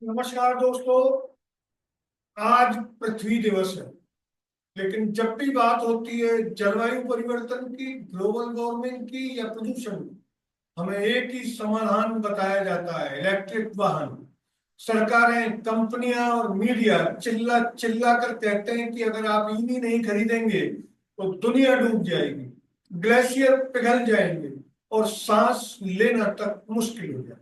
नमस्कार दोस्तों। आज पृथ्वी दिवस है। लेकिन जब भी बात होती है जलवायु परिवर्तन की, ग्लोबल वार्मिंग की या प्रदूषण की, हमें एक ही समाधान बताया जाता है: इलेक्ट्रिक वाहन। सरकारें, कंपनियां और मीडिया चिल्ला चिल्ला कर कहते हैं कि अगर आप ईवी नहीं खरीदेंगे तो दुनिया डूब जाएगी, ग्लेशियर पिघल जाएंगे और सांस लेना तक मुश्किल हो जाएगा।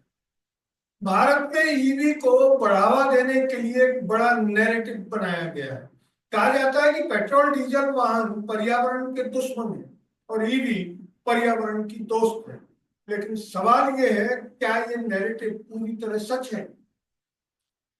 भारत में ईवी को बढ़ावा देने के लिए एक बड़ा नैरेटिव बनाया गया है। कहा जाता है कि पेट्रोल डीजल वाहन पर्यावरण के दुश्मन है और ईवी पर्यावरण की दोस्त है। लेकिन सवाल यह है, क्या ये नैरेटिव पूरी तरह सच है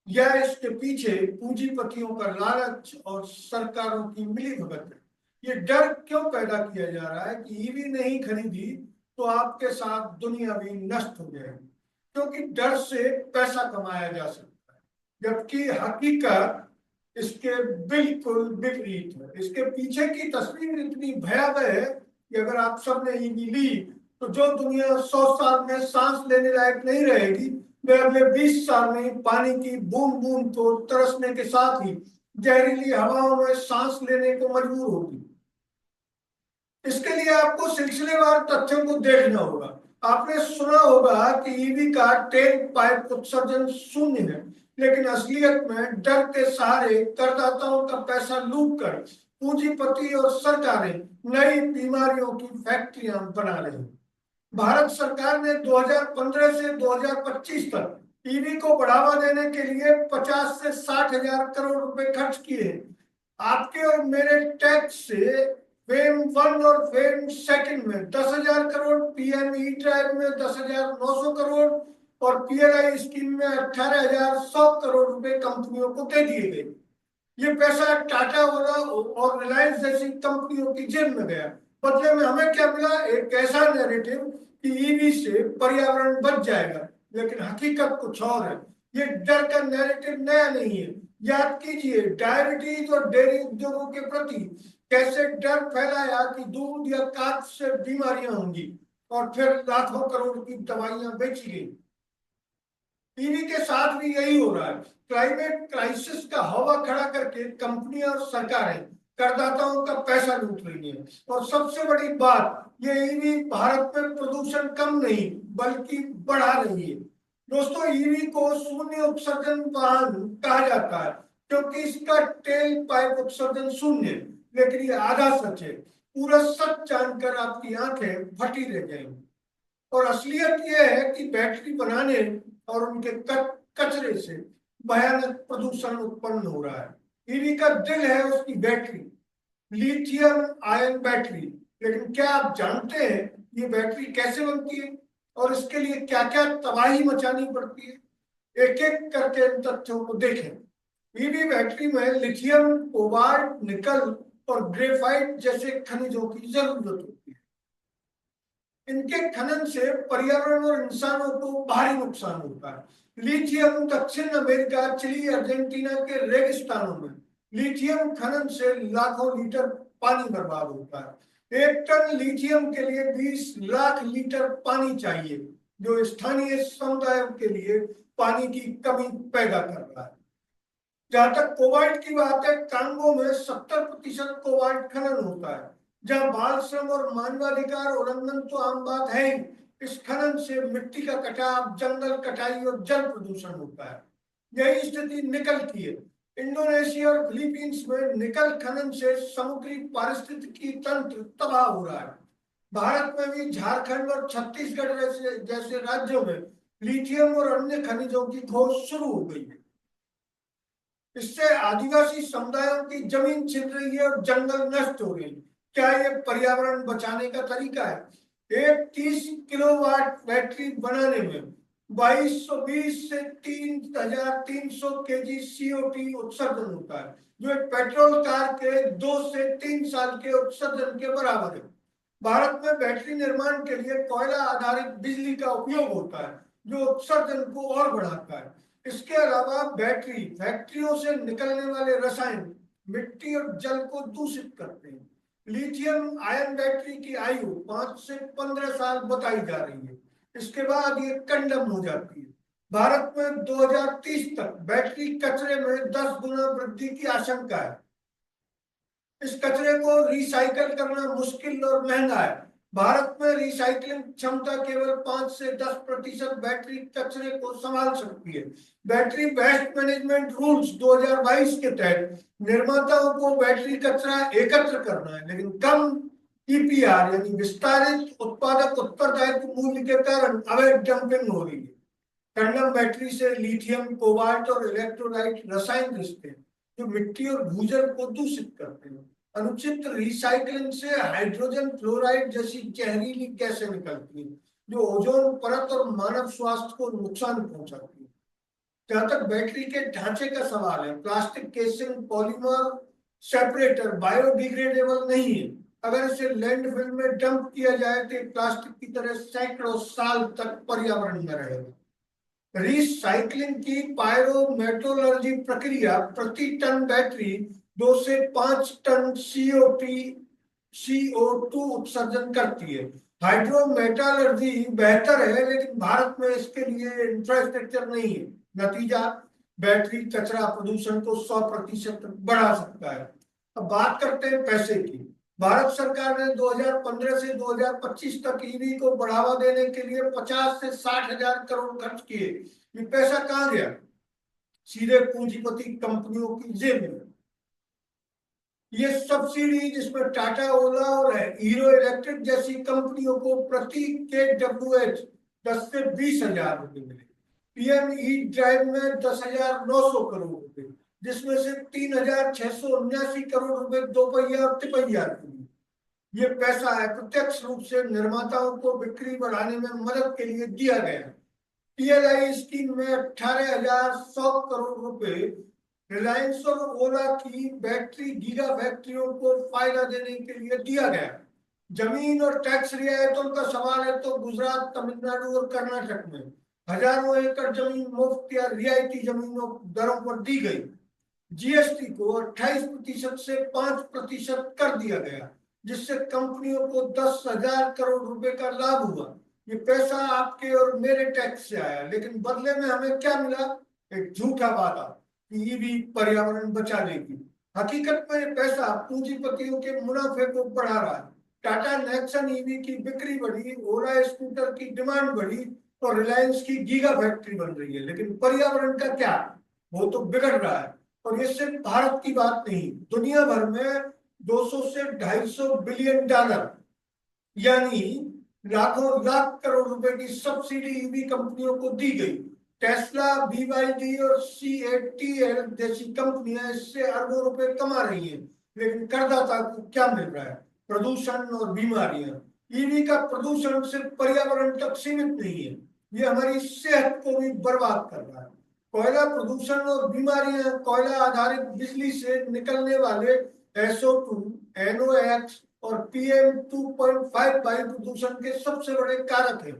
या इसके पीछे पूंजीपतियों का लालच और सरकारों की मिलीभगत है? ये डर क्यों पैदा किया जा रहा है कि ईवी नहीं खरीदी तो आपके साथ दुनिया भी नष्ट हो जाएगी, क्योंकि डर से पैसा कमाया जा सकता है, जबकि हकीकत इसके बिल्कुल विपरीत है। इसके पीछे की तस्वीर इतनी भयावह है कि अगर आप सबने ईवी ली तो जो दुनिया 100 साल में सांस लेने लायक नहीं रहेगी, वे अगले 20 साल में पानी की बूंद बूंद को तरसने के साथ ही जहरीली हवाओं में सांस लेने को मजबूर होगी। इसके लिए आपको सिलसिलेवार तथ्यों को देखना होगा। आपने सुना होगा कि ईवी का टेल पाइप उत्सर्जन शून्य है, लेकिन असलियत में डर के सहारे करदाताओं का पैसा लूट कर पूंजीपति और सरकारें नई बीमारियों की फैक्ट्रियां बना रही हैं। भारत सरकार ने 2015 से 2025 तक ईवी को बढ़ावा देने के लिए 50 से 60 हजार करोड़ रुपए खर्च किए हैं। आपके और मेरे टैक्स से फेम वन और फेम सेकंड में 10,000 करोड़, पीएमई ड्राइव में 10,900 करोड़ और पीएलआई स्कीम में 18,100 करोड़ रुपए कंपनियों को दे दिए गए। ये पैसा टाटा और रिलायंस जैसी कंपनियों की जेब में गया। बदले में हमें क्या मिला? एक ऐसा नैरेटिव कि ईवी से पर्यावरण बच जाएगा, लेकिन हकीकत कुछ और है। ये डर का नैरेटिव नया नहीं है। याद कीजिए, डायबिटीज और डेयरी उद्योगों के प्रति कैसे डर फैलाया कि दूध या कांच से बीमारियां होंगी, और फिर लाखों करोड़ की दवाइयां बेची गई। ईवी के साथ भी यही हो रहा है। क्लाइमेट क्राइसिस का हवा खड़ा करके कंपनियां और सरकारें करदाताओं का पैसा लूट रही हैं। और सबसे बड़ी बात, ये ईवी भारत में प्रदूषण कम नहीं बल्कि बढ़ा रही है। दोस्तों, ईवी को शून्य उत्सर्जन वाहन कहा जाता है क्योंकि इसका टेल पाइप उत्सर्जन शून्य है। लेकिन ये आधा सच है। पूरा सच जानकर आपकी आंखें फटी रह जाएंगी। और असलियत यह है कि बैटरी बनाने और उनके कचरे से भयानक प्रदूषण उत्पन्न हो रहा है। ईवी का दिल है उसकी बैटरी, लिथियम आयन बैटरी। लेकिन क्या आप जानते हैं ये बैटरी कैसे बनती है और इसके लिए क्या क्या तबाही मचानी पड़ती है? एक एक करके इन तथ्यों को देखें। ईवी बैटरी में लिथियम, कोबाल्ट, निकल और ग्रेफाइट जैसे खनिजों की जरूरत होती है। इनके खनन से पर्यावरण और इंसानों को भारी नुकसान होता है। लिथियम दक्षिण अमेरिका, चिली, अर्जेंटीना के रेगिस्तानों में लिथियम खनन से लाखों लीटर पानी बर्बाद होता है। 1 टन लिथियम के लिए 20 लाख लीटर पानी चाहिए, जो स्थानीय समुदायों के लिए पानी की कमी पैदा कर रहा है। जहां तक कोबाल्ट की बात है, कांगो में 70% कोबाल्ट खनन होता है, जहां बाल श्रम और मानवाधिकार उल्लंघन तो आम बात है ही। इस खनन से मिट्टी का कटाव, जंगल कटाई और जल प्रदूषण होता है। यही स्थिति निकल की है। इंडोनेशिया और फिलीपींस में निकल खनन से समुद्री पारिस्थितिकी तंत्र तबाह हो रहा है। भारत में भी झारखंड और छत्तीसगढ़ जैसे जैसे राज्यों में लिथियम और अन्य खनिजों की खोज शुरू हो गई है। इससे आदिवासी समुदायों की जमीन छिन रही है और जंगल नष्ट हो रहे हैं। क्या ये पर्यावरण बचाने का तरीका है? एक 30 किलोवाट बैटरी बनाने में 2220 से 3300 केजी CO2 उत्सर्जन होता है, जो एक पेट्रोल कार के 2 से 3 साल के उत्सर्जन के बराबर है। भारत में बैटरी निर्माण के लिए कोयला आधारित बिजली का उपयोग होता है, जो उत्सर्जन को और बढ़ाता है। इसके अलावा बैटरी फैक्ट्रियों से निकलने वाले रसायन मिट्टी और जल को दूषित करते हैं। लिथियम आयन बैटरी की आयु 5 से 15 साल बताई जा रही है। इसके बाद ये कंडम हो जाती है। भारत में 2030 तक बैटरी कचरे में 10 गुना वृद्धि की आशंका है। इस कचरे को रिसाइकल करना मुश्किल और महंगा है। भारत में रिसाइकलिंग क्षमता केवल 5 से 10% बैटरी कचरे को संभाल सकती है। बैटरी वेस्ट मैनेजमेंट रूल्स 2022 के तहत निर्माताओं को बैटरी कचरा एकत्र करना है, लेकिन कम ईपीआर यानी विस्तारित उत्पादक उत्तरदायित्व मूल्य के कारण अवैध डंपिंग हो रही है। टंडम बैटरी से लिथियम, कोबाल्ट और इलेक्ट्रोलाइट रसायन रिश्ते हैं जो मिट्टी और भूजल को दूषित करते हैं। अनुचित रिसाइकलिंग से हाइड्रोजन फ्लोराइड जैसी जहरीली गैसें निकलती हैं जो ओजोन परत और मानव स्वास्थ्य को नुकसान पहुंचाती है। जहां तक बैटरी के ढांचे का सवाल है, plastic casing polymer separator biodegradable नहीं है। अगर इसे लैंडफिल में डंप किया जाए तो प्लास्टिक की तरह सैकड़ों साल तक पर्यावरण में रहेगा। रिसाइकलिंग की पायरोमेटोलॉजी प्रक्रिया प्रति टन बैटरी 2 से 5 टन CO2 उत्सर्जन करती है। हाइड्रोमेटलर्जी बेहतर है, लेकिन भारत में इसके लिए इंफ्रास्ट्रक्चर नहीं है। नतीजा, बैटरी कचरा प्रदूषण को 100% बढ़ा सकता है। अब बात करते हैं पैसे की। भारत सरकार ने 2015 से 2025 तक ईवी को बढ़ावा देने के लिए 50 से 60 हजार करोड़ खर्च किए। ये पैसा कहाँ गया? सीधे पूंजीपति कंपनियों की जेब में। ये सब्सिडी जिसमें टाटा, ओला और हीरो इलेक्ट्रिक जैसी कंपनियों को प्रति KWH 10 से 20 हजार रुपए मिले। पीएम ई ड्राइव में 10,900 करोड़ रुपए, जिसमें से 3,679 करोड़ रुपए दोपहिया और तिपहिया के लिए। ये पैसा अप्रत्यक्ष रूप से निर्माताओं को बिक्री बढ़ाने में मदद के लिए दिया गया। PLI स्कीम में 18,100 करोड़ रुपए रिलायंस और ओला की बैटरी गीगा फैक्ट्रियों को फायदा देने के लिए दिया गया। जमीन और टैक्स रियायतों का सवाल है तो गुजरात, तमिलनाडु और कर्नाटक में हजारों एकड़ जमीन मुफ्त या रियायती जमीनों दरों पर दी गई। जीएसटी को 28% से 5% कर दिया गया, जिससे कंपनियों को 10,000 करोड़ रुपए का लाभ हुआ। ये पैसा आपके और मेरे टैक्स से आया, लेकिन बदले में हमें क्या मिला? एक झूठा वादा कि ईवी पर्यावरण बचा लेगी। हकीकत में ये पैसा पूंजीपतियों के मुनाफे को बढ़ा रहा है। टाटा नेक्सन ईवी की बिक्री बढ़ी, ओला स्कूटर की डिमांड बढ़ी और रिलायंस की गीगा फैक्ट्री बन रही है, लेकिन पर्यावरण का क्या? वो तो बिगड़ रहा है। और ये सिर्फ भारत की बात नहीं, दुनिया भर में 200 से 250 बिलियन डॉलर यानी लाखों लाख करोड़ रुपए की सब्सिडी ईवी कंपनियों को दी गई। टेस्ला, BYD और CATL जैसी कंपनियां इससे अरबों रुपए कमा रही हैं, लेकिन करदाता को क्या मिल रहा है? प्रदूषण और बीमारियां। ईवी का प्रदूषण सिर्फ पर्यावरण तक सीमित नहीं है, ये हमारी सेहत को भी बर्बाद कर रहा है। कोयला प्रदूषण और बीमारियां। कोयला आधारित बिजली से निकलने वाले SO2, NOx और PM2.5 वायु प्रदूषण के सबसे बड़े कारक हैं।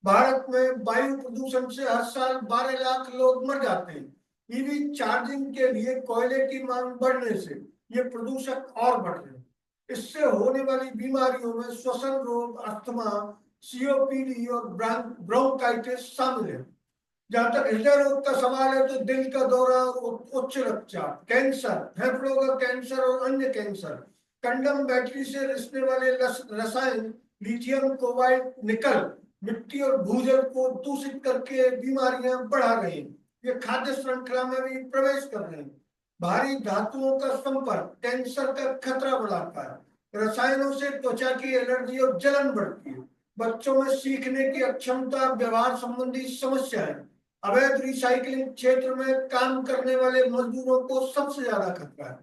भारत में वायु प्रदूषण से हर साल 12 लाख लोग मर जाते हैं। ईवी चार्जिंग के लिए कोयले की मांग बढ़ने से ये प्रदूषक और बढ़ रहे हैं। इससे होने वाली बीमारियों में श्वसन रोग, अस्थमा, COPD और ब्रोंकाइटिस शामिल है। जहां तक हृदय रोग का सवाल है तो दिल का दौरा, उच्च रक्तचाप, कैंसर, फेफड़ों का कैंसर और अन्य कैंसर। कंडम बैटरी से रिसने वाले रसायन लिथियम, कोबाल्ट, निकल मिट्टी और भूजल को दूषित करके बीमारियां बढ़ा रहे हैं। ये खाद्य श्रृंखला में भी प्रवेश कर रहे हैं। भारी धातुओं का संपर्क कैंसर का खतरा बढ़ाता है। रसायनों से त्वचा की एलर्जी और जलन बढ़ती है। बच्चों में सीखने की अक्षमता, व्यवहार संबंधी समस्याएं। अवैध रिसाइकलिंग क्षेत्र में काम करने वाले मजदूरों को सबसे ज्यादा खतरा है।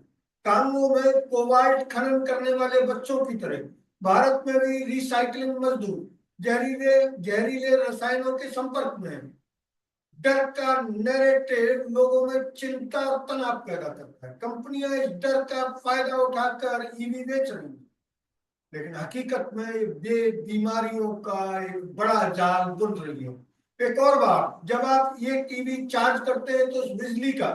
कांगो में कोबाल्ट खनन करने वाले बच्चों की तरह भारत में भी रिसाइकलिंग मजदूर जहरीले जहरीले रसायनों के संपर्क में है। डर का नैरेटिव लोगों में चिंता और तनाव पैदा करता है। कंपनियां इस डर का फायदा उठाकर ईवी बेच रही हैं, लेकिन हकीकत में ये बीमारियों का एक बड़ा जाल बुन रही है। एक और बात, जब आप ये टीवी चार्ज करते हैं तो उस बिजली का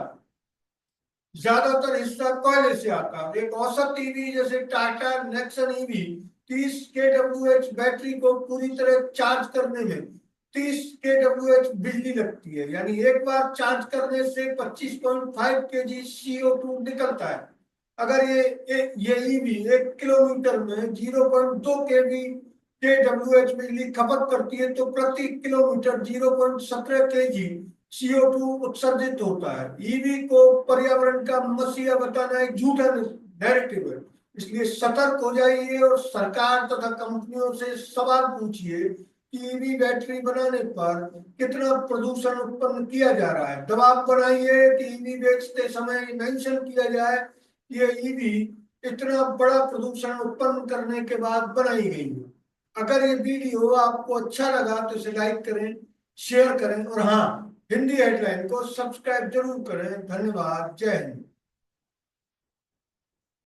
ज्यादातर हिस्सा कोयले से आता है। एक औसत टीवी जैसे Tata Nexon EV 30 kWh battery को पूरी तरह चार्ज करने में 30 kWh बिजली लगती है, यानी एक बार चार्ज करने से 25.5 kg CO2 निकलता है। अगर ये ईवी 1 किलोमीटर में 0.2 kWh बिजली खपत करती है, तो प्रति किलोमीटर 0.17 kg CO2 उत्सर्जित होता है। ईवी को पर्यावरण का मसीहा बताना एक झूठा नैरेटिव है। इसलिए सतर्क हो जाइए और सरकार तथा कंपनियों से सवाल पूछिए कि ईवी बैटरी बनाने पर कितना प्रदूषण उत्पन्न किया जा रहा है। दबाव बनाइए कि ईवी बेचते समय मेंशन किया जाए कि ये ईवी इतना बड़ा प्रदूषण उत्पन्न करने के बाद बनाई गई है। अगर ये वीडियो आपको अच्छा लगा तो इसे लाइक करें, शेयर करें और हाँ, हिंदी हेडलाइन को सब्सक्राइब जरूर करें। धन्यवाद। जय हिंद।